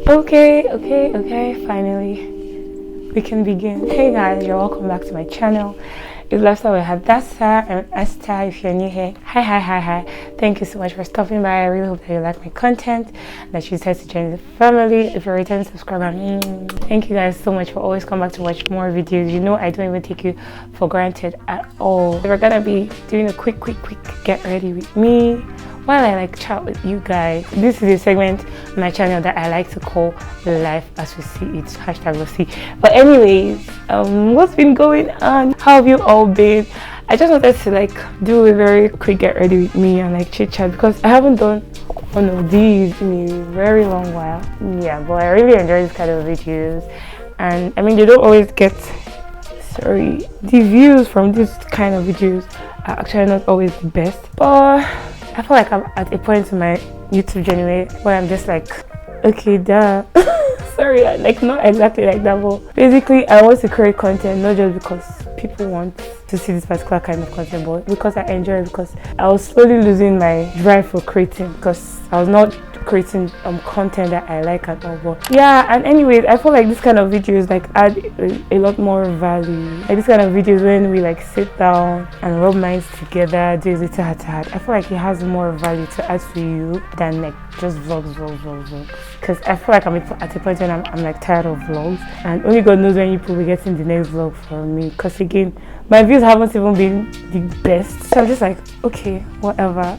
Okay, finally we can begin. Hey guys, you're welcome back to my channel. It's Lifestyle with Hadassah and Esther. If you're new here, hi. Thank you so much for stopping by. I really hope that you like my content, that you decide to join the family. If you're a returning subscriber, thank you guys so much for always coming back to watch more videos. You know I don't even take you for granted at all. We're gonna be doing a quick get ready with me while I chat with you guys. This is a segment on my channel that I like to call Life as We See It, #LoSee. But anyways, what's been going on? How have you all been? I just wanted to do a very quick get ready with me and chit chat because I haven't done one of these in a very long while. Yeah, but I really enjoy this kind of videos, and I mean they don't always get the views from this kind of videos are actually not always the best, but I feel like I'm at a point in my YouTube journey where I'm just okay, duh. Sorry, not exactly like that, but basically I want to create content not just because people want to see this particular kind of content, but because I enjoy it, because I was slowly losing my drive for creating because I was not creating content that I like at all. But yeah, and anyways, I feel like this kind of videos add a lot more value. Like this kind of videos when we sit down and rub minds together, do a little heart. I feel like it has more value to add to you than just vlogs. Because I feel like I'm at a point when I'm tired of vlogs, and only God knows when you will be getting the next vlog from me. Because again, my views haven't even been the best, so I'm just okay, whatever.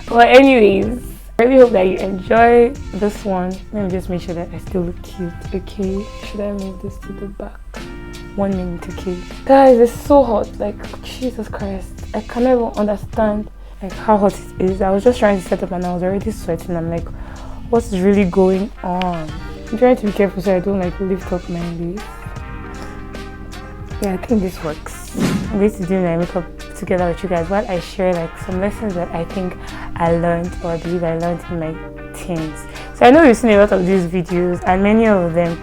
But anyways, I really hope that you enjoy this one. Let me just make sure that I still look cute. Okay, should I move this to the back? 1 minute, okay. Guys, it's so hot. Jesus Christ, I cannot even understand how hot it is. I was just trying to set up and I was already sweating. I'm what is really going on? I'm trying to be careful so I don't lift up my leaves. Yeah, I think this works. I'm going to do my makeup together with you guys while I share some lessons that I think I learned, or I believe I learned in my teens. So I know you've seen a lot of these videos, and many of them,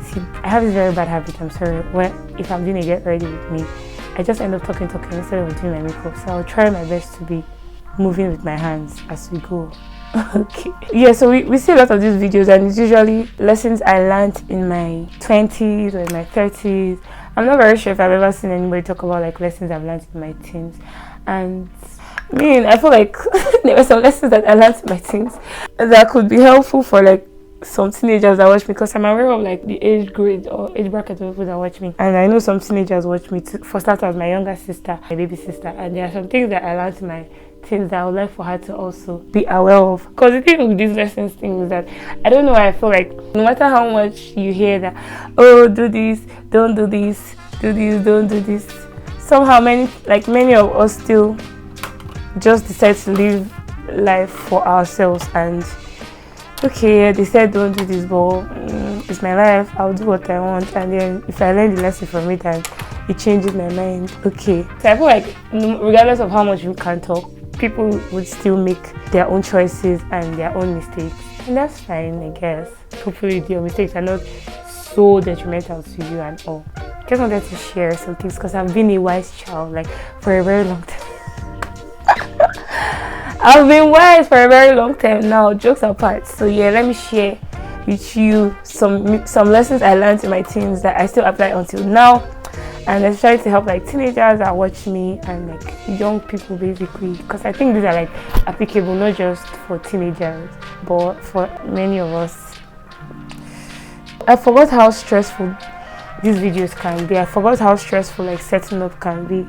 see, I have this very bad habit, I'm sorry, where if I'm doing a get ready with me, I just end up talking instead of doing my makeup. So I'll try my best to be moving with my hands as we go. Okay, yeah, so we see a lot of these videos, and it's usually lessons I learned in my 20s or in my 30s. I'm not very sure if I've ever seen anybody talk about lessons I've learned in my teens. And I feel there were some lessons that I learned in my teens that could be helpful for some teenagers that watch me, because I'm aware of the age grade or age bracket of people that watch me, and I know some teenagers watch me too. For starters, my younger sister, my baby sister, and there are some things that I learned in my teens that I would like for her to also be aware of. Because the thing with these lessons thing is that I don't know why I feel no matter how much you hear that, oh, do this, don't do this, do this, don't do this, somehow many of us still just decide to live life for ourselves. And okay, they said don't do this, but it's my life, I'll do what I want, and then if I learn the lesson from it and it changes my mind, okay. So I feel regardless of how much we can talk, people would still make their own choices and their own mistakes, and that's fine, I guess. Hopefully your mistakes are not so detrimental to you and all. Just wanted to share some things because I've been a wise child for a very long time. I've been wise for a very long time now, jokes apart. So yeah, let me share with you some lessons I learned in my teens that I still apply until now, and especially to help teenagers that watch me and young people basically, because I think these are applicable not just for teenagers but for many of us. I forgot how stressful these videos can be. I forgot how stressful setting up can be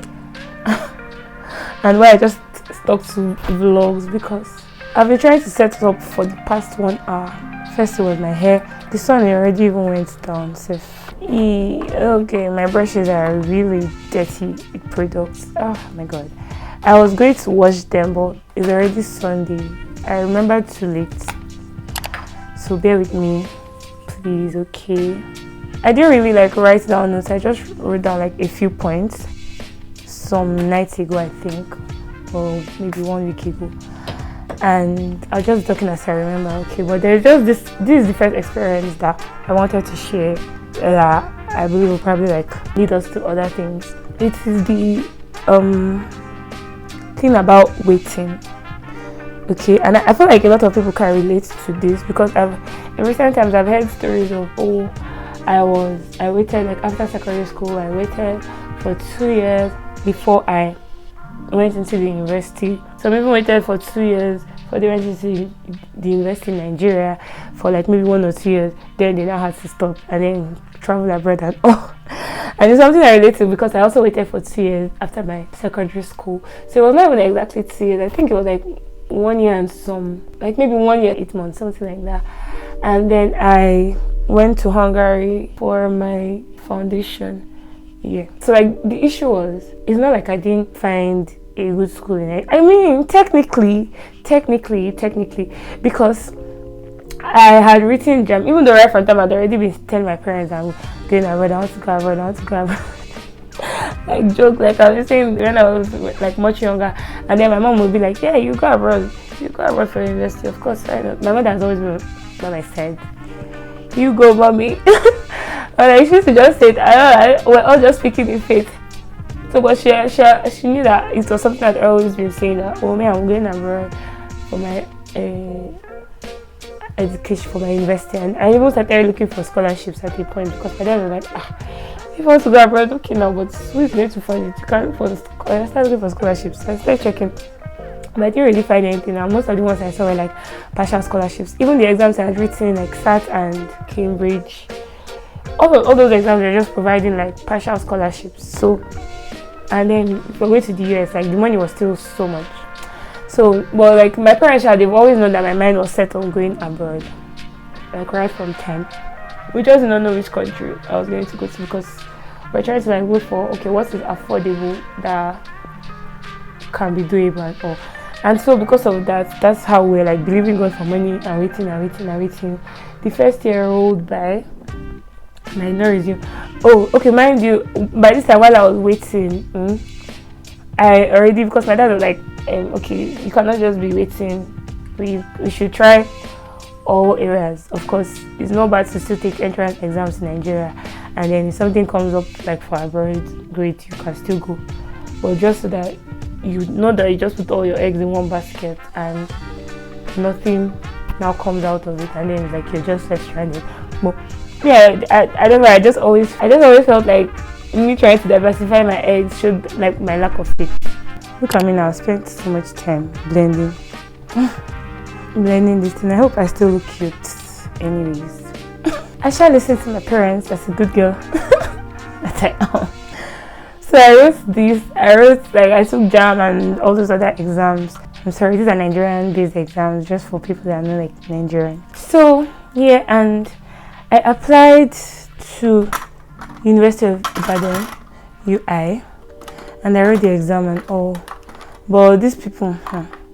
and why I just stuck to vlogs, because I've been trying to set it up for the past 1 hour. First it was my hair. The sun already even went down. Okay, my brushes are really dirty products. Oh my god, I was going to wash them, but it's already Sunday. I remembered too late, so bear with me please. Okay, I didn't really write down notes. I just wrote down a few points some nights ago, I think, or maybe 1 week ago, and I was just talking as I remember. Okay, but there's just this is the first experience that I wanted to share that I believe will probably lead us to other things. It is the thing about waiting. Okay, and I feel like a lot of people can relate to this because in recent times I've heard stories of I waited like after secondary school. I waited for 2 years before I went into the university. Some people waited for 2 years before they went into the university in Nigeria for like maybe 1 or 2 years. Then they now had to stop and then travel abroad and and it's something I relate to because I also waited for 2 years after my secondary school. So it was not even exactly 2 years. I think it was like 1 year and some, like maybe 1 year, 8 months, something like that. And then I went to Hungary for my foundation. Yeah. So like the issue was, it's not like I didn't find a good school in it. I mean, technically, because I had written jam, even though right from time I'd already been telling my parents I'm going abroad, I want to go abroad. Like joke, like I was saying when I was like much younger, and then my mom would be like, yeah, you go abroad for university. Of course, I know. My mother has always been by my side. You go, mommy. And I used to just say it. We're all just speaking in faith. So, but she knew that it was something that I always been saying that, oh man, I'm going abroad for my education, for my university. And I even started looking for scholarships at a point because my dad was like, if you want to go abroad, okay now, but who is going to fund it? You can't look for I started looking for scholarships. So I started checking. But I didn't really find anything. And most of the ones I saw were like partial scholarships. Even the exams I had written, like SAT and Cambridge, all those exams were just providing like partial scholarships. So, and then for going to the US, like the money was still so much. So, but like my parents, they've always known that my mind was set on going abroad, like right from time. We just did not know which country I was going to go to because we're trying to like go for, okay, what is affordable that can be doable and all. And so because of that, that's how we're like believing God for money and waiting. The first year rolled by, and I no resume. Oh, okay, mind you, by this time while I was waiting, I already, because my dad was like, okay, you cannot just be waiting. We should try all areas. Of course, it's not bad to still take entrance exams in Nigeria, and then if something comes up like for abroad, great, you can still go. But just so that you know that you just put all your eggs in one basket and nothing now comes out of it, and then it's like you're just left stranded. But yeah, I don't know. I just always felt like me trying to diversify my eggs showed like my lack of faith. Look at me now. I spent so much time blending this thing. I hope I still look cute. Anyways, I shall listen to my parents. That's a good girl. That's I am. So I took JAM and all those other exams. I'm sorry, these are Nigerian-based exams, just for people that are not like Nigerian. So yeah, and I applied to University of Ibadan, UI, and I wrote the exam and all. But these people,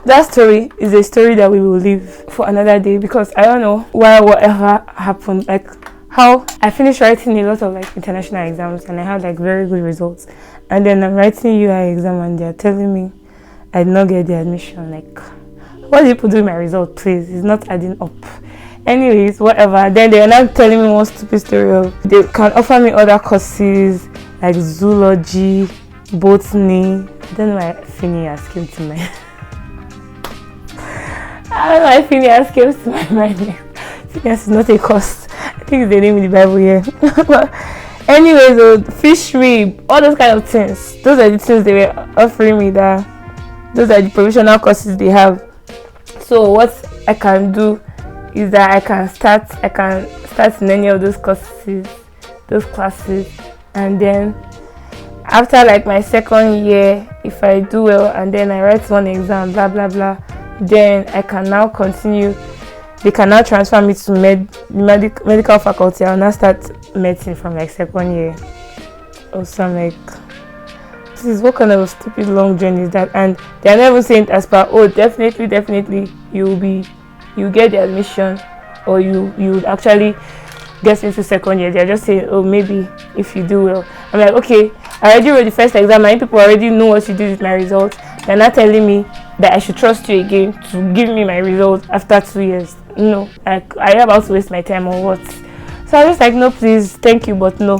that story is a story that we will leave for another day because I don't know why whatever happened. Like how I finished writing a lot of like international exams and I had like very good results, and then I'm writing UI exam and they're telling me I did not get the admission. Like, what do people do with my result, please? It's not adding up. Anyways, whatever. Then they're not telling me one stupid story of they can offer me other courses like zoology, botany. I don't know why Phineas came to my I don't know why Phineas came to my mind. Phineas is not a course. I think it's the name in the Bible here. But anyways, fishery, all those kind of things. Those are the things they were offering me. Those are the provisional courses they have. So what I can do is that I can start in any of those courses, those classes, and then after like my second year, if I do well and then I write one exam, blah blah blah, then I can now continue. They can now transfer me to medical faculty. I'll now start medicine from like second year. Also, I'm like, this is what kind of a stupid long journey is that? And they're never saying as per, oh, definitely you get the admission, or you actually get into second year. They're just saying, oh, maybe if you do well. I'm like, okay, I already wrote the first exam. Many people already know what you did with my results. They're not telling me that I should trust you again to give me my results after 2 years. No, like, are you about to waste my time or what? So I was just like, no, please, thank you, but no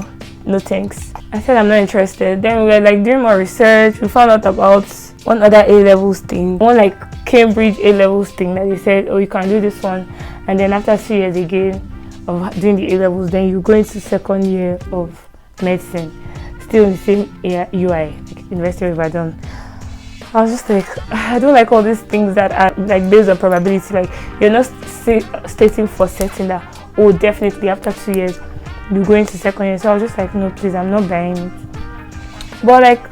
thanks. I said I'm not interested. Then we were like doing more research. We found out about one other A-levels thing. One like Cambridge A-levels thing that they said, oh, you can do this one, and then after 2 years again of doing the A-levels, then you go into second year of medicine, still in the same UI, like University of Ibadan. I was just like, I don't like all these things that are like based on probability. Like, you're not stating for certain that, oh, definitely after 2 years you go into second year. So I was just like, no, please, I'm not buying it. But like,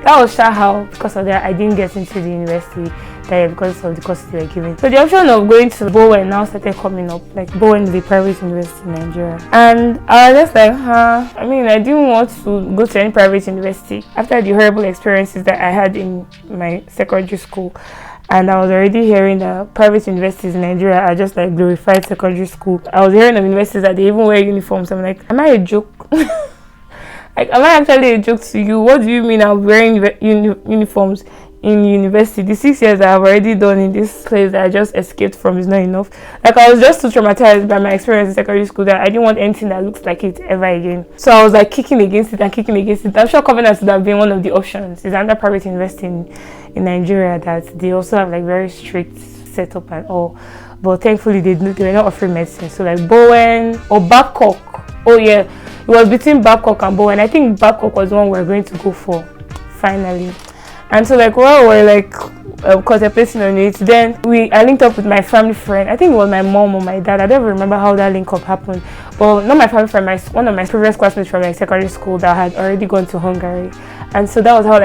that was how, because of that, I didn't get into the university there because of the courses they were giving. So the option of going to Bowen now started coming up. Like, Bowen is a private university in Nigeria. And I was just like, I mean, I didn't want to go to any private university after the horrible experiences that I had in my secondary school. And I was already hearing that private universities in Nigeria are just like glorified secondary school. I was hearing of universities that they even wear uniforms. I'm like, am I a joke? Like, am I actually a joke to you? What do you mean I'm wearing uniforms in university? The 6 years that I've already done in this place that I just escaped from is not enough. Like, I was just so traumatized by my experience in secondary school that I didn't want anything that looks like it ever again. So I was like kicking against it. I'm sure Covenant would have been one of the options. It's under private university in Nigeria that they also have like very strict setup and all. But thankfully they were not offering medicine. So like Bowen or Babcock. Oh yeah, it was between Babcock and Bowen. I think Babcock was the one we were going to go for finally. And so like while we were like contemplating on it, then I linked up with my family friend. I think it was my mom or my dad. I don't remember how that link up happened. But not my family friend, one of my previous classmates from my secondary school that had already gone to Hungary. And so that was how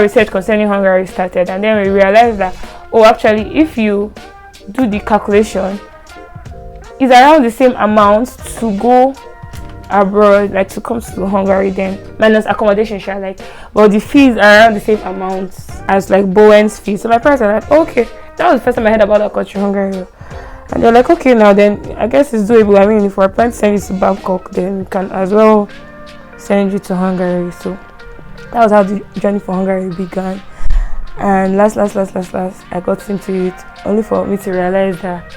research concerning Hungary started. And then we realized that, oh, actually if you do the calculation, it's around the same amount to go abroad, like to come to Hungary, then minus accommodation, but the fees are around the same amount as like Bowen's fees. So my parents are like, okay, that was the first time I heard about that country, Hungary, and they're like, okay, now then I guess it's doable. I mean, if we're planning to send you to Bangkok, then we can as well send you to Hungary. So that was how the journey for Hungary began. And last I got into it only for me to realize that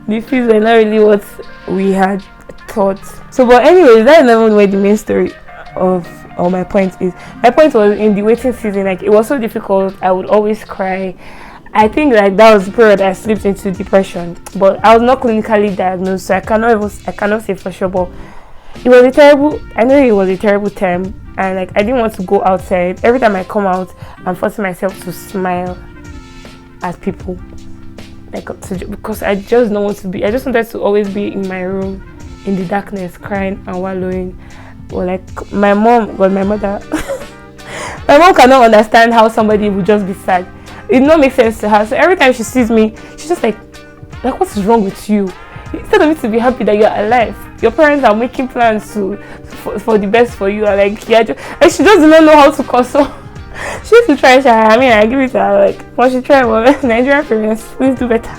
the fees were not really what we had thought. So, but anyways, that's not even where the main story of my point is. My point was in the waiting season. Like, it was so difficult. I would always cry. I think like that was the period I slipped into depression. But I was not clinically diagnosed, so I cannot say for sure. But it was I know it was a terrible time, and like I didn't want to go outside. Every time I come out, I'm forcing myself to smile at people. Because I just don't want to be. I just wanted to always be in my room, in the darkness, crying and wallowing. Or like my mother. My mom cannot understand how somebody would just be sad. It don't make sense to her. So every time she sees me, she's just like, what is wrong with you? Instead of it to be happy that you're alive, your parents are making plans for the best for you. And she just does not know how to console. She used to try. I mean, I give it to her. Like, once she tried, well, Nigerian parents, please do better.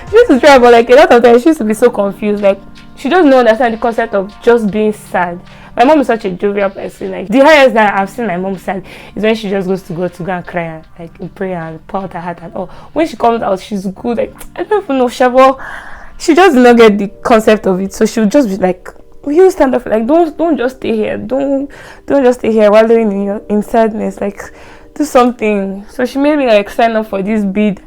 She used to try, but like a lot of times, she used to be so confused. Like, she doesn't understand the concept of just being sad. My mom is such a jovial person. Like, the highest that I've seen my mom sad is when she just goes to go and cry and like pray and pour out her heart and all. When she comes out, she's good. Like, I don't even know, Shabo. She just did not get the concept of it, so she would just be like, will you stand up? Like, don't just stay here. Don't just stay here wallowing in sadness. Like, do something. So she made me like sign up for this bead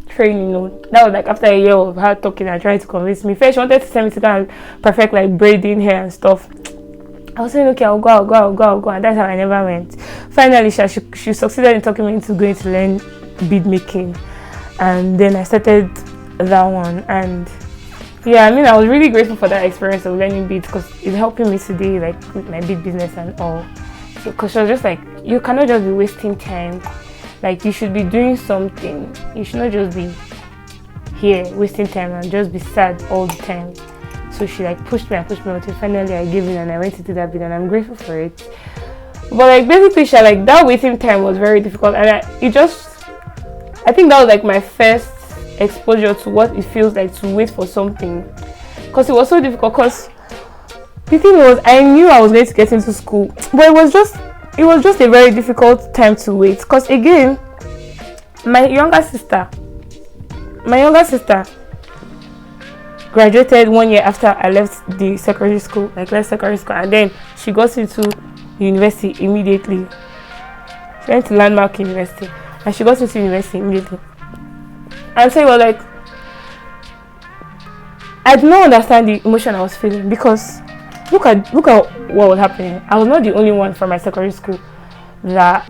training. That was like after a year of her talking and trying to convince me. First, she wanted to send me to go and perfect like braiding hair and stuff. I was saying, okay, I'll go, and that's how I never went. Finally, she succeeded in talking me into going to learn bead making, and then I started that one. And yeah, I mean, I was really grateful for that experience of learning beads because it's helping me today, like with my bead business and all. So, because she was just like, you cannot just be wasting time. Like, you should be doing something. You should not just be here wasting time and just be sad all the time. So she like pushed me until finally I gave in and I went into that bead, and I'm grateful for it. But like basically, like that waiting time was very difficult, and I think that was like my first exposure to what it feels like to wait for something, because it was so difficult. Because the thing was, I knew I was going to get into school, but it was just a very difficult time to wait. Because again, my younger sister graduated 1 year after I left the secondary school, and then she got into university immediately. She went to Landmark University, and she got into university immediately. And so it was like, I did not understand the emotion I was feeling, because look at what was happening. I was not the only one from my secondary school that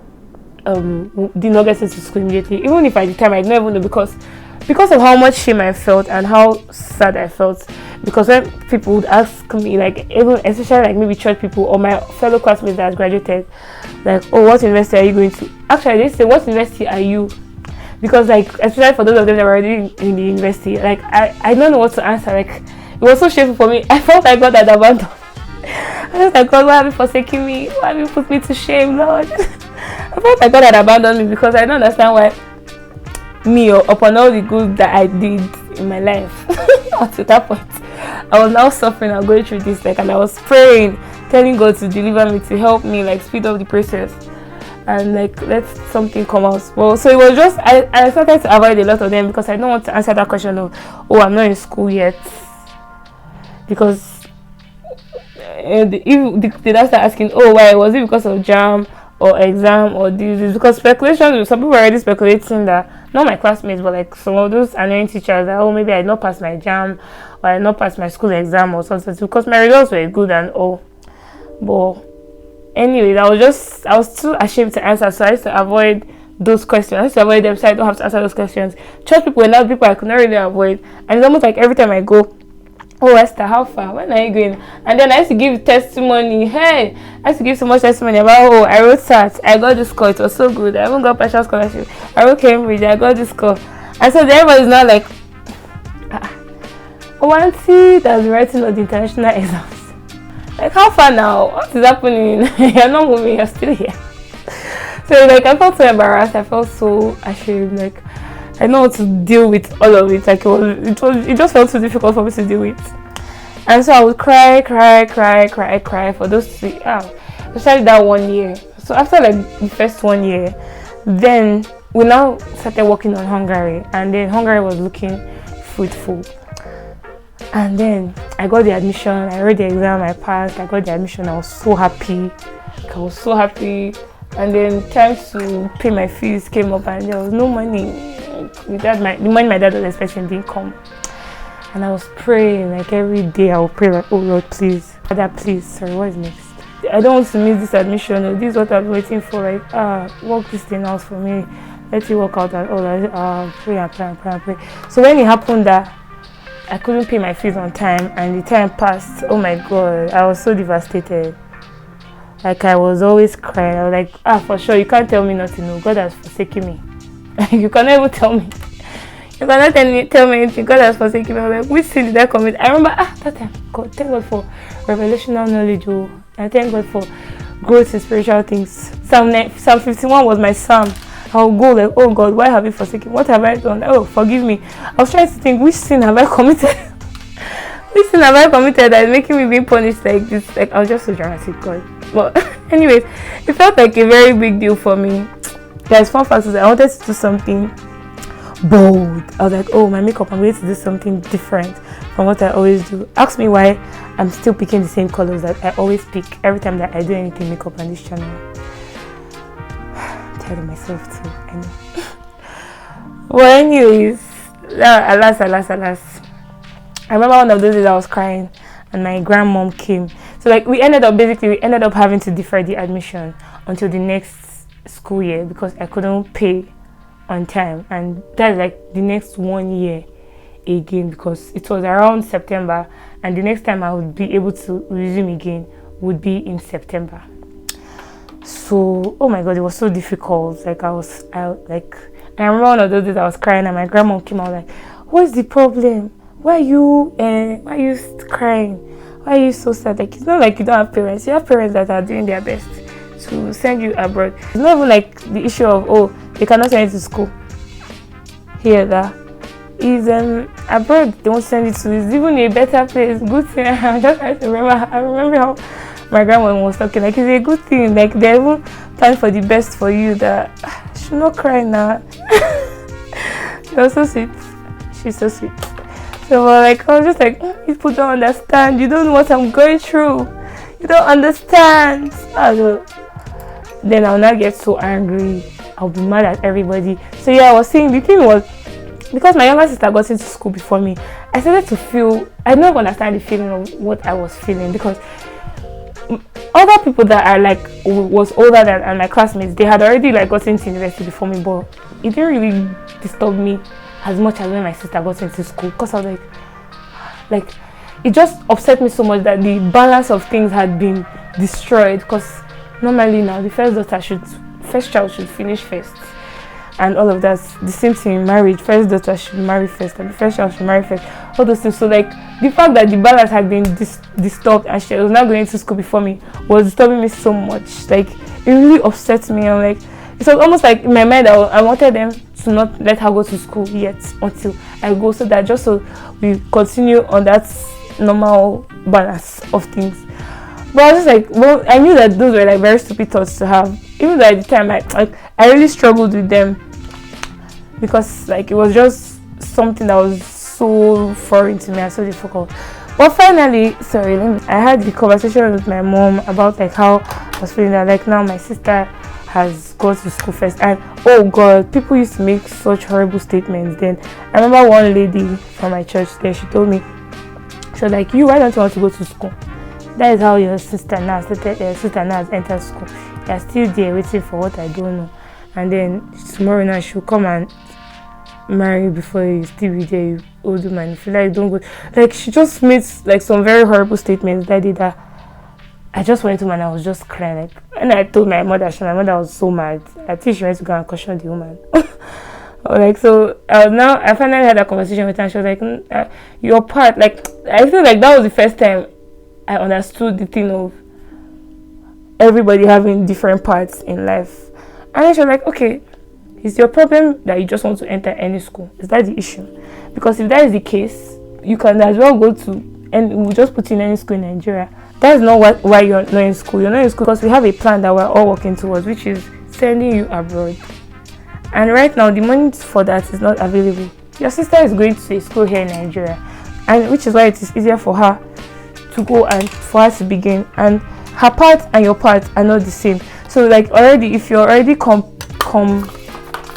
did not get into school immediately. Even if at the time I didn't even know, because of how much shame I felt and how sad I felt. Because when people would ask me, like, even especially like maybe church people or my fellow classmates that had graduated, like, oh, what university are you going to? Actually, they say, what university are you? Because, like, especially for those of them that were already in the university, like, I don't know what to answer. Like, it was so shameful for me. I felt like God had abandoned. I was like, God, why have you forsaken me? Why have you put me to shame, Lord? I felt like God had abandoned me, because I don't understand why me, or upon all the good that I did in my life, up to that point, I was now suffering and going through this, like, and I was praying, telling God to deliver me, to help me, like, speed up the process, and like, let something come out. Well, so it was just, I started to avoid a lot of them, because I don't want to answer that question of, oh, I'm not in school yet, because if they start asking, oh, why, was it because of jam or exam or this? Because speculation, some people are already speculating that, not my classmates, but like some of those annoying teachers, that, oh, maybe I did not pass my jam, or I did not pass my school exam or something, because my results were good and all. But anyway, I was too ashamed to answer, so I used to avoid those questions. I used to avoid them, so I don't have to answer those questions. Church people were not people I could not really avoid, and it's almost like every time I go, oh, Esther, how far? When are you going? And then I used to give testimony. Hey, I used to give so much testimony about, oh, I wrote SAT, I got this score, it was so good. I even got partial scholarship. I wrote Cambridge, I got this score. And so everybody's not like, oh, auntie that's writing all the international exams. Like, how far now? What is happening? You're not moving, you're still here. So, like, I felt so embarrassed. I felt so ashamed. Like, I don't know how to deal with all of it. Like, it just felt so difficult for me to deal with. And so I would cry for those 3 hours, especially that 1 year. So after like the first 1 year, then we now started working on Hungary, and then Hungary was looking fruitful. And then I got the admission, I wrote the exam, I passed, I got the admission. I was so happy. And then time to pay my fees came up, and there was no money. The money my dad was expecting didn't come. And I was praying, like every day I would pray, like, oh Lord, please, Father, please, sorry, what is next? I don't want to miss this admission, or this is what I've been waiting for, like, work this thing out for me, let it work out, and all, pray and pray. So when it happened that I couldn't pay my fees on time, and the time passed, oh my God, I was so devastated. Like, I was always crying. I was like, for sure, you can't tell me nothing, no, God has forsaken me. You cannot even tell me. You cannot tell me anything. God has forsaken me. I'm like, which sin did I commit? I remember, that time, God, thank God for revelational knowledge. Oh, and thank God for growth in spiritual things. Psalm 51 was my psalm. I'll go like, oh God, why have you forsaken me? What have I done? Oh, forgive me. I was trying to think, which sin have I committed? Which sin have I committed that is making me being punished like this? Like, I was just so dramatic, God. But anyways, it felt like a very big deal for me. There's fun factors. I wanted to do something bold. I was like, oh, my makeup, I'm going to do something different from what I always do. Ask me why I'm still picking the same colors that I always pick every time that I do anything makeup on this channel. I'm tired of myself too, I know. Well, anyways, alas. I remember one of those days I was crying and my grandmom came. So like we ended up having to defer the admission until the next school year because I couldn't pay on time, and that's like the next 1 year again because it was around September, and the next time I would be able to resume again would be in September. So oh my God, it was so difficult. Like I remember one of those days I was crying and my grandma came out like, what's the problem? Why are you crying? Why are you so sad? Like, it's not like you don't have parents. You have parents that are doing their best to send you abroad. It's not even like the issue of, oh, they cannot send you to school. Here, that is abroad. They won't send you to. It's even a better place. Good thing. I'm just trying to remember. I remember how my grandma was talking. Like, it's a good thing. Like, they even plan for the best for you. That you should not cry now. She was so sweet. She's so sweet. So like I was just like, people don't understand. You don't know what I'm going through. You don't understand. then I'll not get so angry. I'll be mad at everybody. So yeah, I was saying the thing was, because my younger sister got into school before me, I started to feel, I don't understand the feeling of what I was feeling, because other people that are like was older than and my classmates, they had already like gotten to university before me, but it didn't really disturb me as much as when my sister got into school, because I was like it just upset me so much that the balance of things had been destroyed. Because normally now the first child should finish first, and all of that. The same thing in marriage, first daughter should marry first and the first child should marry first, all those things. So like the fact that the balance had been disturbed and she was not going to school before me was disturbing me so much. Like it really upset me. And like it was almost like in my mind I wanted them to not let her go to school yet until I go, so that just so we continue on that normal balance of things. But I was just like, well, I knew that those were like very stupid thoughts to have. Even though at the time I really struggled with them, because like it was just something that was so foreign to me and so difficult. But finally, I had the conversation with my mom about like how I was feeling, that like now my sister has gone to school first, and oh god, people used to make such horrible statements then. I remember one lady from my church there, she told me, she was like, why don't you want to go to school? That is how your sister now has entered school. You're still there waiting for what I don't know. And then tomorrow night she'll come and marry before you still be there, you old man. If you like, don't go. Like she just made like some very horrible statements that day that I just went home and I was just crying. Like, and I told my mother was so mad. I think she went to go and caution the woman. Like, so I finally had a conversation with her and she was like, your part, like I feel like that was the first time I understood the thing of everybody having different parts in life. And then she was like, okay, is your problem that you just want to enter any school? Is that the issue? Because if that is the case, you can as well go to, and we'll just put you in any school in Nigeria. That is not why you're not in school. You're not in school because we have a plan that we're all working towards, which is sending you abroad. And right now, the money for that is not available. Your sister is going to a school here in Nigeria, and which is why it is easier for her to go and for her to begin. And her part and your part are not the same. So like already, if you're already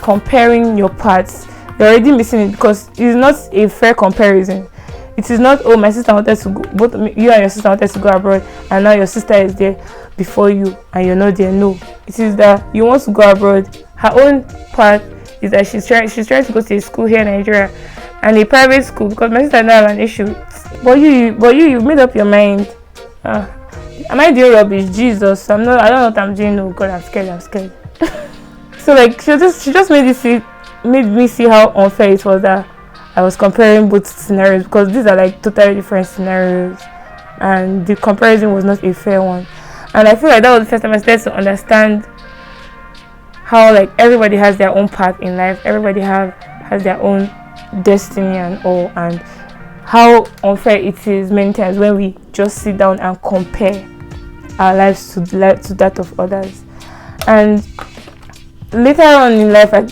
comparing your parts, you're already missing it, because it's not a fair comparison. It is not, oh, my sister wanted to go, both you and your sister wanted to go abroad, and now your sister is there before you and you're not there. No, it is that you want to go abroad. Her own part is that she's trying to go to a school here in Nigeria, and a private school, because my sister now have an issue. But you made up your mind. Am I doing rubbish? Jesus, I don't know what I'm doing. Oh God, I'm scared. So like she just made me see how unfair it was that I was comparing both scenarios, because these are like totally different scenarios, and the comparison was not a fair one. And I feel like that was the first time I started to understand how like everybody has their own path in life, everybody has their own destiny and all, and how unfair it is many times when we just sit down and compare our lives to that of others. And later on in life, I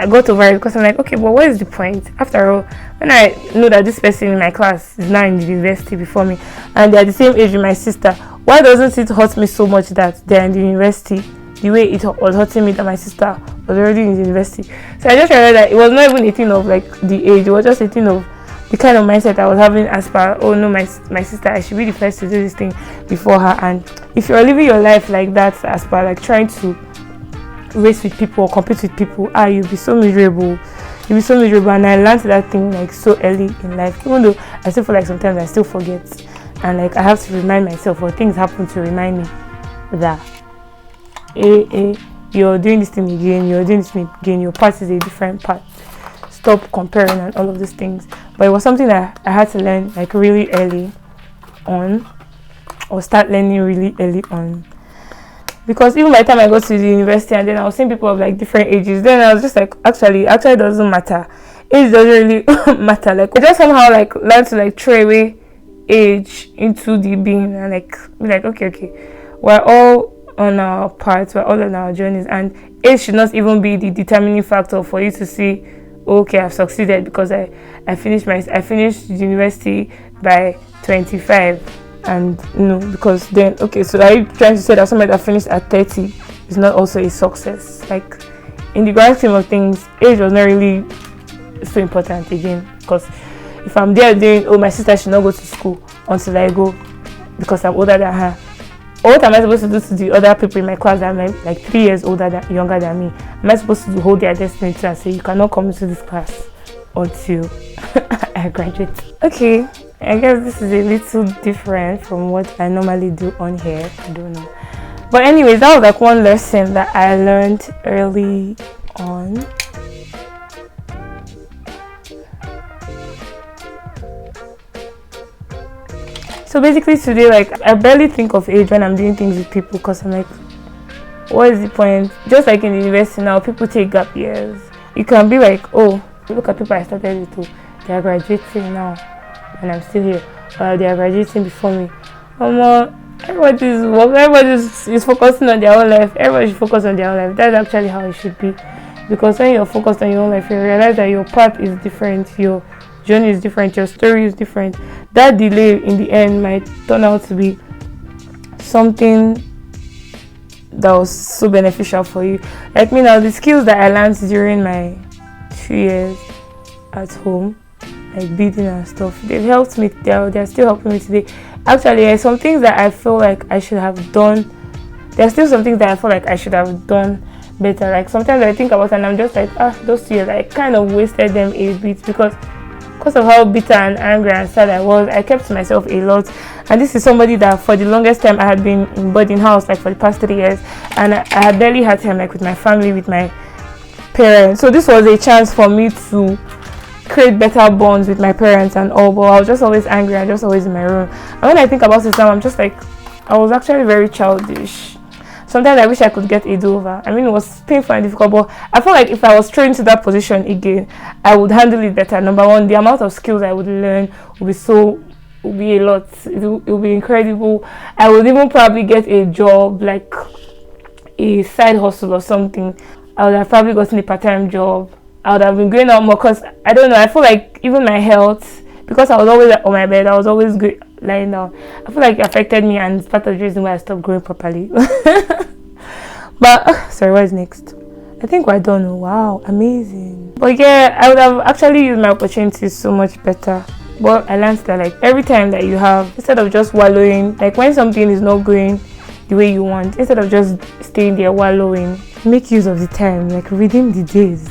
got over it, because I'm like, okay, but what is the point? After all, when I know that this person in my class is now in the university before me, and they're the same age with my sister, why doesn't it hurt me so much that they're in the university the way it was hurting me that my sister was already in the university? So I just realized that it was not even a thing of like the age, it was just a thing of the kind of mindset I was having as per, oh no, my sister, I should be the first to do this thing before her. And if you're living your life like that, as per like trying to race with people or compete with people, you'll be so miserable. And I learned that thing like so early in life, even though I still feel like sometimes I still forget, and like I have to remind myself, or things happen to remind me that you're doing this thing again, your part is a different part. Stop comparing and all of these things. But it was something that I had to learn like really early on, or start learning really early on. Because even by the time I got to the university and then I was seeing people of like different ages, then I was just like, actually it doesn't matter. Age doesn't really matter. Like I just somehow like learned to like throw away age into the being and like be like, okay, we're all on our parts, we're all on our journeys, and age should not even be the determining factor for you to see, okay, I've succeeded because I finished university by 25. And no, because then, okay, so are you trying to say that somebody that finished at 30 is is not also a success. Like, in the grand scheme of things, age was not really so important again, because if I'm there doing, oh, my sister should not go to school until I go because I'm older than her, what am I supposed to do to the other people in my class that are like 3 years younger than me? Am I supposed to hold their destiny to and say, you cannot come into this class until I graduate? Okay, I guess this is a little different from what I normally do on here. I don't know. But anyways, that was like one lesson that I learned early on. So basically today, like, I barely think of age when I'm doing things with people, because I'm like, what is the point? Just like in the university now, people take gap years. You can be like, oh, look at people I started with, they are graduating now and I'm still here, they are graduating before me. Everybody is focusing on their own life. Everybody should focus on their own life. That's actually how it should be, because when you're focused on your own life, you realize that your path is different, your journey is different, your story is different. That delay in the end might turn out to be something that was so beneficial for you. Like me now, the skills that I learned during my 2 years at home, like beading and stuff, they've helped me. They're still helping me today. Actually, there's some things that I feel like I should have done. There's still some things that I feel like I should have done better. Like sometimes I think about it and I'm just like, those 2 years, I kind of wasted them a bit, because of how bitter and angry and sad I was. I kept to myself a lot, and this is somebody that for the longest time I had been in boarding house, like for the past 3 years, and I had barely had time like with my family, with my parents. So this was a chance for me to create better bonds with my parents and all, but I was just always angry and just always in my room. And when I think about it now, I'm just like, I was actually very childish. Sometimes I wish I could get a do-over. I mean, it was painful and difficult, but I feel like if I was thrown into that position again, I would handle it better. Number one, the amount of skills I would learn would be a lot. It would be incredible. I would even probably get a job, like a side hustle or something. I would have probably gotten a part-time job. I would have been going out more, because I don't know, I feel like even my health, because I was always on my bed, I was always lying down, I feel like it affected me, and it's part of the reason why I stopped growing properly. But sorry, what is next? I think we're done. Wow, amazing. But yeah, I would have actually used my opportunities so much better. But I learned that, like, every time that you have, instead of just wallowing, like when something is not going the way you want, instead of just staying there wallowing, make use of the time, like redeem the days.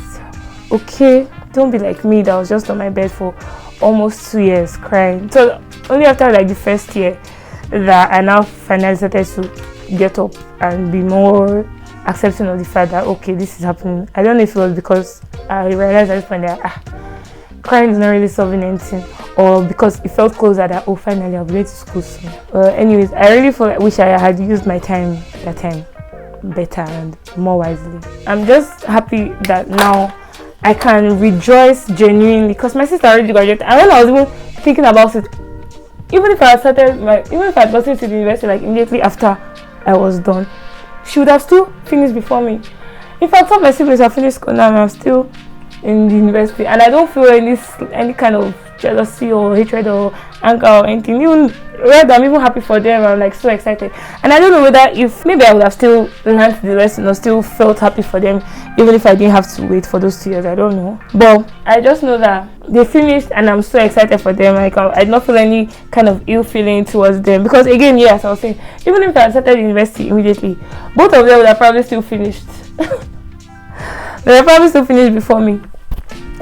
Okay, don't be like me that was just on my bed for almost 2 years crying. So only after like the first year that I now finally started to get up and be more accepting of the fact that, okay, this is happening. I don't know if it was because I realized at this point that crying is not really solving anything, or because it felt closer that, oh, finally I'll be going to school soon. Anyways, I really wish I had used my time that time better and more wisely. I'm just happy that now I can rejoice genuinely, because my sister already graduated, and when I was even thinking about it, even if I had gotten to the university like immediately after I was done, she would have still finished before me. In fact, some of my siblings have finished school now and I'm still in the university, and I don't feel any kind of jealousy or hatred or anger or anything. Even rather, I'm even happy for them. I'm like so excited, and I don't know whether if maybe I would have still learned the lesson or still felt happy for them, even if I didn't have to wait for those 2 years. I don't know, but I just know that they finished, and I'm so excited for them. Like I did not feel any kind of ill feeling towards them, because again, yes, I was saying, even if I had started university immediately, both of them would have probably still finished. They would probably still finished before me.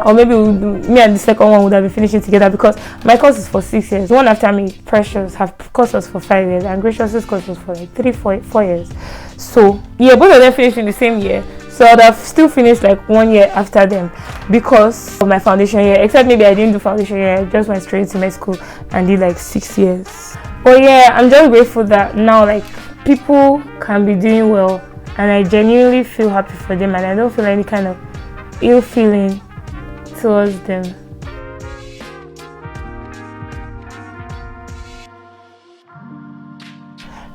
Or maybe me and the second one would have been finishing together, because my course is for 6 years. One after me, Precious, have course was for 5 years, and Gracious's course was for like 4 years. So yeah, both of them finished in the same year. So I would have still finished like 1 year after them because of my foundation year. Except maybe I didn't do foundation year, I just went straight to med school and did like 6 years. But yeah, I'm just grateful that now like people can be doing well, and I genuinely feel happy for them, and I don't feel any kind of ill feeling towards them.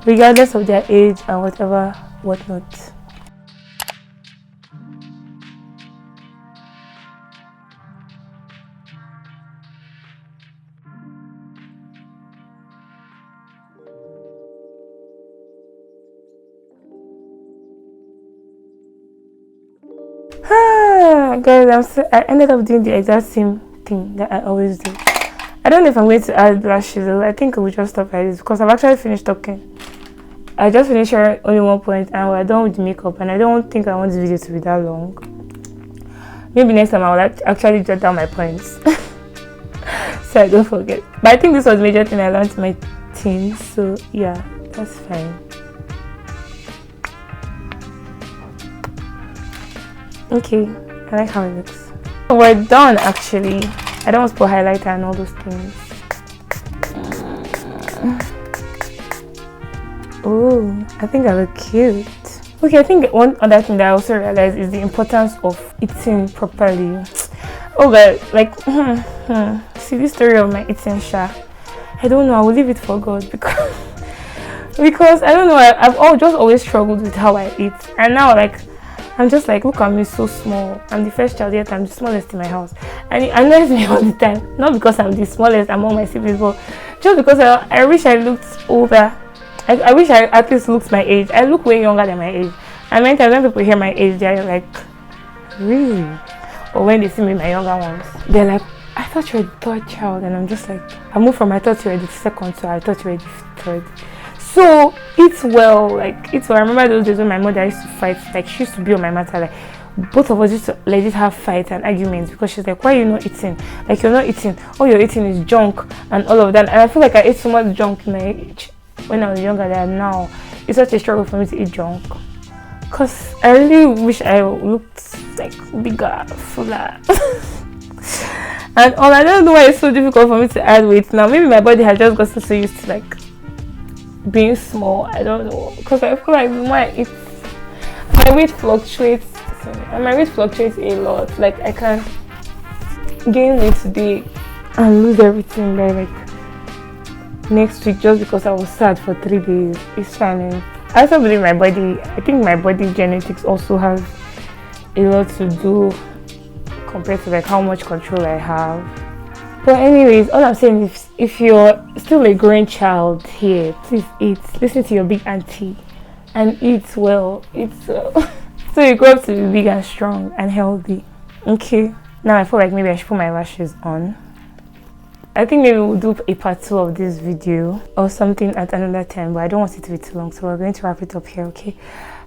Regardless of their age and whatnot. guys, I ended up doing the exact same thing that I always do. I don't know if I'm going to add lashes. I think we'll just stop like this because I've actually finished talking. I just finished sharing only one point and we're done with the makeup, and I don't think I want this video to be that long. Maybe next time I will actually jot down my points so I don't forget. But I think this was the major thing I learned in my teens, so yeah, that's fine. Okay, I like how it looks. We're done actually. I don't want to put highlighter and all those things. Oh, I think I look cute. Okay, I think one other thing that I also realized is the importance of eating properly. Oh god, like see this story of my eating I don't know, I will leave it for God because I don't know, I've always struggled with how I eat, and now like I'm just like, look at me, so small. I'm the first child yet I'm the smallest in my house, and it annoys me all the time. Not because I'm the smallest among my siblings, but just because I wish I looked older. I wish I at least looked my age. I look way younger than my age, and many times when people hear my age, they're like, really? Or when they see me, my younger ones, they're like, I thought you were the third child, and I'm just like, I moved from I thought you were the second to I thought you were the third. So eat well, like eat well. I remember those days when my mother used to fight, like she used to be on my matter, like both of us used to legit have fights and arguments because she's like, why are you not eating? Like you're not eating, all you're eating is junk and all of that. And I feel like I ate so much junk in my age when I was younger than now. It's such a struggle for me to eat junk because I really wish I looked like bigger, fuller. And all I don't know why it's so difficult for me to add weight now. Maybe my body has just gotten so used to like being small. I don't know, because I feel like my weight fluctuates. And my weight fluctuates a lot. Like I can gain weight today and lose everything by like next week just because I was sad for 3 days. It's fine. And I also believe my body. I think my body genetics also has a lot to do compared to like how much control I have. But anyways, all I'm saying is if you're still a growing child here, please eat. Listen to your big auntie and eat well. Eat well. So you grow up to be big and strong and healthy. Okay. Now I feel like maybe I should put my lashes on. I think maybe we'll do a part 2 of this video or something at another time, but I don't want it to be too long, so we're going to wrap it up here, okay?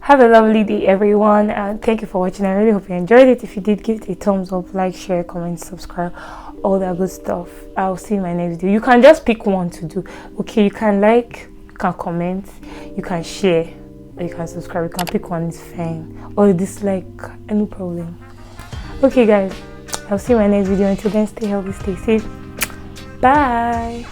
Have a lovely day, everyone, and thank you for watching. I really hope you enjoyed it. If you did, give it a thumbs up, like, share, comment, subscribe, all that good stuff. I'll see you in my next video. You can just pick one to do, okay? You can like, you can comment, you can share, or you can subscribe. You can pick one, it's fine, or dislike, no problem. Okay guys, I'll see you in my next video. Until then, stay healthy, stay safe. Bye.